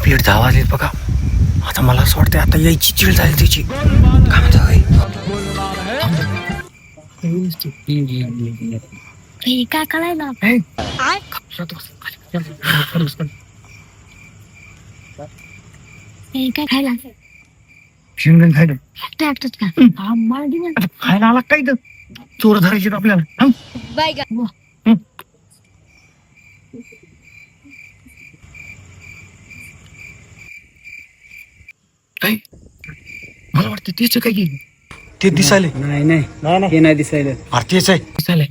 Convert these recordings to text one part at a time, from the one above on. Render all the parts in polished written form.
आपले 10 वाजले बघा. आता मला असं वाटतं आता यायची चिड झाली त्याची. काय म्हणतो काय करायला काय खायला शेंगण खायला एकटाच का खायला आला काय तर चोर धरायचे आपल्याला. काय मला वाटतं तेच काय की ते दिसायले. नाही नाही हे नाही दिसायला. अरे तेच आहे दिसायले.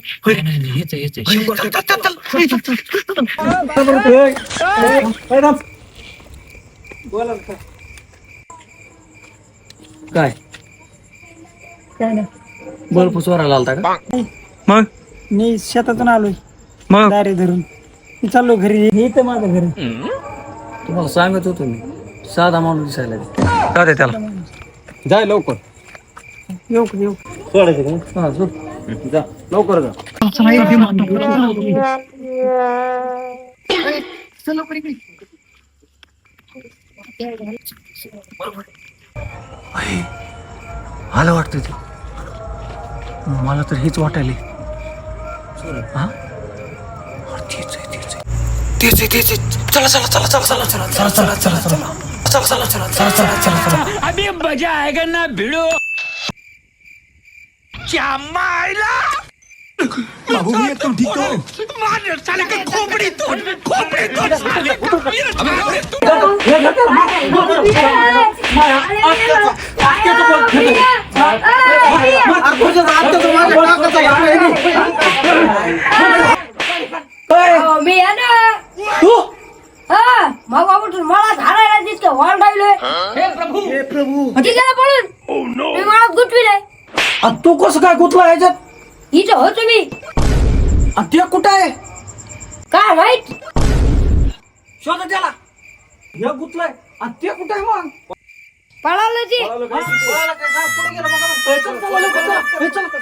काय काय नाही. बर्फ चोरायला आलता का? मग मी शेतातून आलोय मग दारे धरून. मी चाललो घरी. हे तर माझं घर. तुम्हाला सांगत होतो मी साधा माणूस दिसायला. जाऊ दे त्याला. जाय लवकर. येऊ येऊ सोडायचं का? हा सोड. जा लवकर जा. चला ये दे मांडू. आहे. आलं वाटतं ते. मला तर हेच वाटायले. हा अरे तेच आहे तेच आहे तेच आहे तेच आहे. चला चला चला चला चला चला चला चला चला चला चला चला चला चला चला चला चला. अभी मजा आएगा ना भिड़ो. क्या मायला बाबू मी एकदम ठीक आहे. मार साले का खोपड़ी तोड़ साले. मी आहे ना मग बाबू मला झाडायला दिसतं वाढायलोय हे प्रभू तिला पळून मी मला गुटविलंय. तू कसं काय गुतला ह्याच्यात? इथं होतो मी. ते कुठं आहे? काय माहित शोधा त्याला. हे गुतलाय आणि ते कुठं आहे मग? पळालं ती पुढे गेलं बघा. चल, चल, लवकर चला. हे चल.